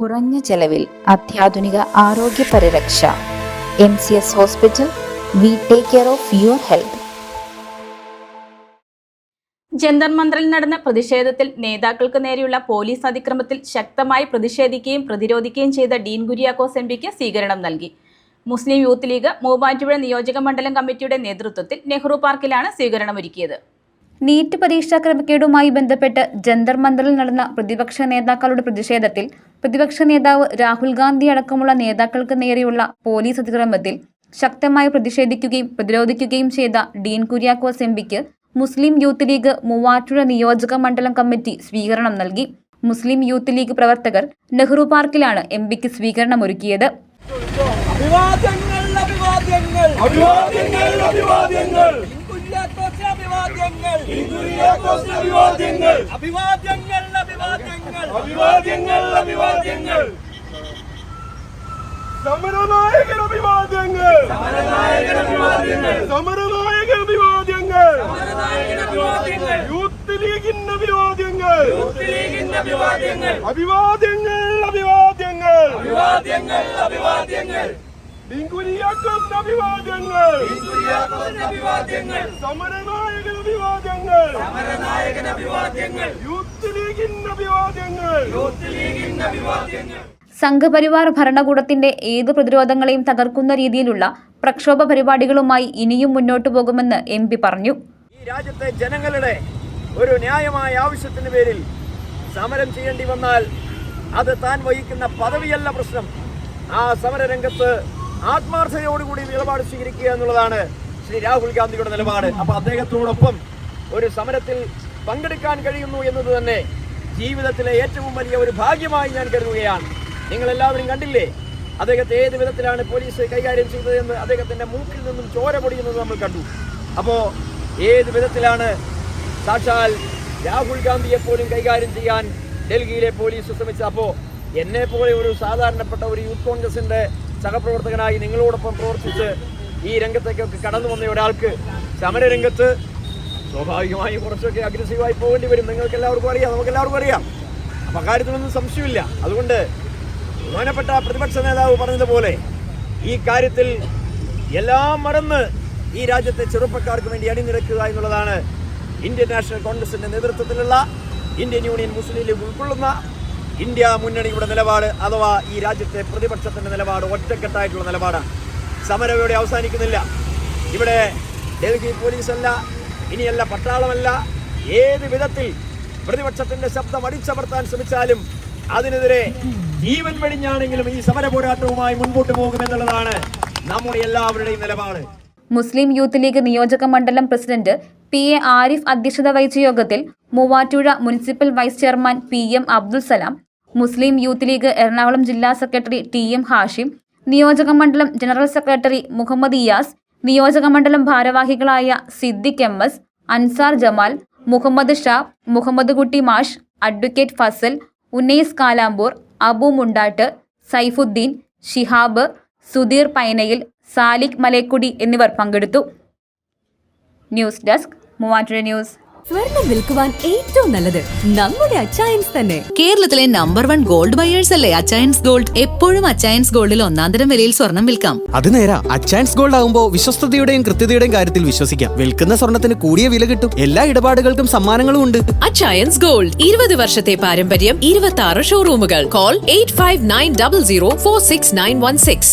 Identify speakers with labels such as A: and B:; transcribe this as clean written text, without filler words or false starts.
A: കുറഞ്ഞ ചെലവിൽ അത്യാധുനിക ആരോഗ്യ പരിരക്ഷ. MCS hospital. We take care of your health.
B: ജന്തർ മന്ദറിൽ നടന്ന പ്രതിഷേധത്തിൽ നേതാക്കൾക്ക് നേരെയുള്ള പോലീസ് അതിക്രമത്തിൽ ശക്തമായി പ്രതിഷേധിക്കുകയും പ്രതിരോധിക്കുകയും ചെയ്ത ഡീൻ കുര്യാക്കോസ് MPക്ക് സ്വീകരണം നൽകി. മുസ്ലിം യൂത്ത് ലീഗ് മൂവാറ്റുപുഴ നിയോജക മണ്ഡലം കമ്മിറ്റിയുടെ നേതൃത്വത്തിൽ നെഹ്റു പാർക്കിലാണ് സ്വീകരണമൊരുക്കിയത്.
C: നീറ്റ് പരീക്ഷാ ക്രമക്കേടുമായി ബന്ധപ്പെട്ട് ജന്തർ മന്ദറിൽ നടന്ന പ്രതിപക്ഷ നേതാക്കളുടെ പ്രതിഷേധത്തിൽ പ്രതിപക്ഷ നേതാവ് രാഹുൽ ഗാന്ധി അടക്കമുള്ള നേതാക്കൾക്ക് നേരെയുള്ള പോലീസ് അതിക്രമത്തിൽ ശക്തമായി പ്രതിഷേധിക്കുകയും പ്രതിരോധിക്കുകയും ചെയ്ത ഡീൻ കുര്യാക്കോസ് MPക്ക് മുസ്ലിം യൂത്ത് ലീഗ് മൂവാറ്റുപുഴ നിയോജക മണ്ഡലം കമ്മിറ്റി സ്വീകരണം നൽകി. മുസ്ലിം യൂത്ത് ലീഗ് പ്രവർത്തകർ നെഹ്റു പാർക്കിലാണ് MPക്ക് സ്വീകരണമൊരുക്കിയത്.
D: യൂത്ത് ലീഗിന്റെ അഭിവാദ്യങ്ങൾ. ഡീൻ കുര്യാക്കോസിന്റെ അഭിവാദ്യങ്ങൾ. സമരനായകൻ അഭിവാദ്യങ്ങൾ. യൂത്ത് ലീഗിന്റെ അഭിവാദ്യങ്ങൾ.
C: സംഘപരിവാർ ഭരണകൂടത്തിന്റെ ഏതു പ്രതിരോധങ്ങളെയും തകർക്കുന്ന രീതിയിലുള്ള പ്രക്ഷോഭ പരിപാടികളുമായി ഇനിയും മുന്നോട്ടു പോകുമെന്ന് MP പറഞ്ഞു.
E: ഈ രാജ്യത്തെ ജനങ്ങളുടെ ഒരു ന്യായമായ ആവശ്യത്തിന് പേരിൽ സമരം ചെയ്യേണ്ടി വന്നാൽ അത് താൻ വഹിക്കുന്ന പദവിയല്ല പ്രശ്നം. ആ സമരരംഗത്ത് ആത്മാർത്ഥതയോടുകൂടി നിലപാട് സ്വീകരിക്കുക എന്നുള്ളതാണ് ശ്രീ രാഹുൽ ഗാന്ധിയുടെ നിലപാട്. അപ്പൊ അദ്ദേഹത്തോടൊപ്പം ഒരു സമരത്തിൽ പങ്കെടുക്കാൻ കഴിയുന്നു എന്നത് തന്നെ ജീവിതത്തിലെ ഏറ്റവും വലിയ ഒരു ഭാഗ്യമായി ഞാൻ കരുതുകയാണ്. നിങ്ങൾ എല്ലാവരും കണ്ടില്ലേ അദ്ദേഹത്തെ ഏത് വിധത്തിലാണ് പോലീസ് കൈകാര്യം ചെയ്തതെന്ന്. അദ്ദേഹത്തിന്റെ മൂക്കിൽ നിന്നും ചോര പൊടിയുന്നത് നമ്മൾ കണ്ടു. അപ്പോ ഏത് വിധത്തിലാണ് സാക്ഷാൽ രാഹുൽ ഗാന്ധിയെ പോലും കൈകാര്യം ചെയ്യാൻ ഡൽഹിയിലെ പോലീസ് ശ്രമിച്ചത്. അപ്പോ എന്നെ പോലെ ഒരു സാധാരണപ്പെട്ട ഒരു യൂത്ത് കോൺഗ്രസിന്റെ സഹപ്രവർത്തകനായി നിങ്ങളോടൊപ്പം പ്രവർത്തിച്ച് ഈ രംഗത്തേക്കൊക്കെ കടന്നു വന്ന ഒരാൾക്ക് സമരരംഗത്ത് സ്വാഭാവികമായും കുറച്ചൊക്കെ അഗ്രസീവായി പോകേണ്ടി വരും. നിങ്ങൾക്ക് എല്ലാവർക്കും അറിയാം, നമുക്ക് എല്ലാവർക്കും അറിയാം. അപ്പം അക്കാര്യത്തിലൊന്നും സംശയമില്ല. അതുകൊണ്ട് ബഹുമാനപ്പെട്ട പ്രതിപക്ഷ നേതാവ് പറഞ്ഞതുപോലെ ഈ കാര്യത്തിൽ എല്ലാം മറന്ന് ഈ രാജ്യത്തെ ചെറുപ്പക്കാർക്ക് വേണ്ടി അണിനിരക്കുക എന്നുള്ളതാണ് ഇന്ത്യൻ നാഷണൽ കോൺഗ്രസിന്റെ നേതൃത്വത്തിലുള്ള ഇന്ത്യൻ യൂണിയൻ മുസ്ലിം ലീഗ് ഉൾക്കൊള്ളുന്ന ഇന്ത്യ മുന്നണിയുടെ നിലപാട്. അഥവാ ഈ രാജ്യത്തെ പ്രതിപക്ഷത്തിന്റെ നിലപാട് ഒറ്റക്കെട്ടായിട്ടുള്ള നിലപാടാണ്. സമരം ഇവിടെ അവസാനിക്കുന്നില്ല. ഇവിടെ ഡൽഹി പോലീസല്ല, ഇനിയല്ല പട്ടാളമല്ല, ഏത് വിധത്തിൽ പ്രതിപക്ഷത്തിന്റെ ശബ്ദം അടിച്ചമർത്താൻ ശ്രമിച്ചാലും അതിനെതിരെ ജീവൻ വെടിഞ്ഞാണെങ്കിലും ഈ സമര പോരാട്ടവുമായി മുൻപോട്ട് പോകുമെന്നുള്ളതാണ് നമ്മുടെ എല്ലാവരുടെയും നിലപാട്.
C: മുസ്ലിം യൂത്ത് ലീഗ് നിയോജക മണ്ഡലം പ്രസിഡന്റ് PA ആരിഫ് അധ്യക്ഷത വഹിച്ച യോഗത്തിൽ Muvattupuzha municipal vice chairman PM Abdul Salam, Muslim Youth League Ernakulam ജില്ലാ സെക്രട്ടറി TM ഹാഷിം, നിയോജക മണ്ഡലം ജനറൽ സെക്രട്ടറി മുഹമ്മദ് ഇയാസ്, നിയോജക മണ്ഡലം ഭാരവാഹികളായ സിദ്ദിഖ് MS, അൻസാർ ജമാൽ, മുഹമ്മദ് ഷാ, മുഹമ്മദ് കുട്ടി മാഷ്, അഡ്വക്കേറ്റ് ഫസൽ, ഉന്നൈസ് കാലാമ്പൂർ, അബു മുണ്ടാട്ട്, സൈഫുദ്ദീൻ, ഷിഹാബ്, സുധീർ പൈനയിൽ, സാലിഖ് മലേക്കുടി എന്നിവർ പങ്കെടുത്തു. News desk Muvattupuzha news.
F: സ്വർണം വിൽക്കുവാൻ ഏറ്റവും നല്ലത് നമ്മുടെ അച്ചയൻസ് തന്നെ.
G: കേരളത്തിലെ നമ്പർ 1 ഗോൾഡ് ബയേഴ്സ് അല്ലേ അച്ചയൻസ് ഗോൾഡ്. എപ്പോഴും അച്ചയൻസ് ഗോൾഡിൽ ഒന്നാന്തരം വിലയിൽ സ്വർണം വിൽക്കാം.
H: അത് നേരാ. അച്ചയൻസ് ഗോൾഡ് ആകുമ്പോൾ വിശ്വസ്തതയുടെയും കൃത്യതയുടെയും കാര്യത്തിൽ വിശ്വസിക്കാം. വിൽക്കുന്ന സ്വർണത്തിന് കൂടിയ വില കിട്ടും. എല്ലാ ഇടപാടുകൾക്കും സമ്മാനങ്ങളും ഉണ്ട്.
G: അച്ചയൻസ് ഗോൾഡ് 20 വർഷത്തെ പാരമ്പര്യം, 26 ഷോറൂമുകൾ. കോൾ 8590046916.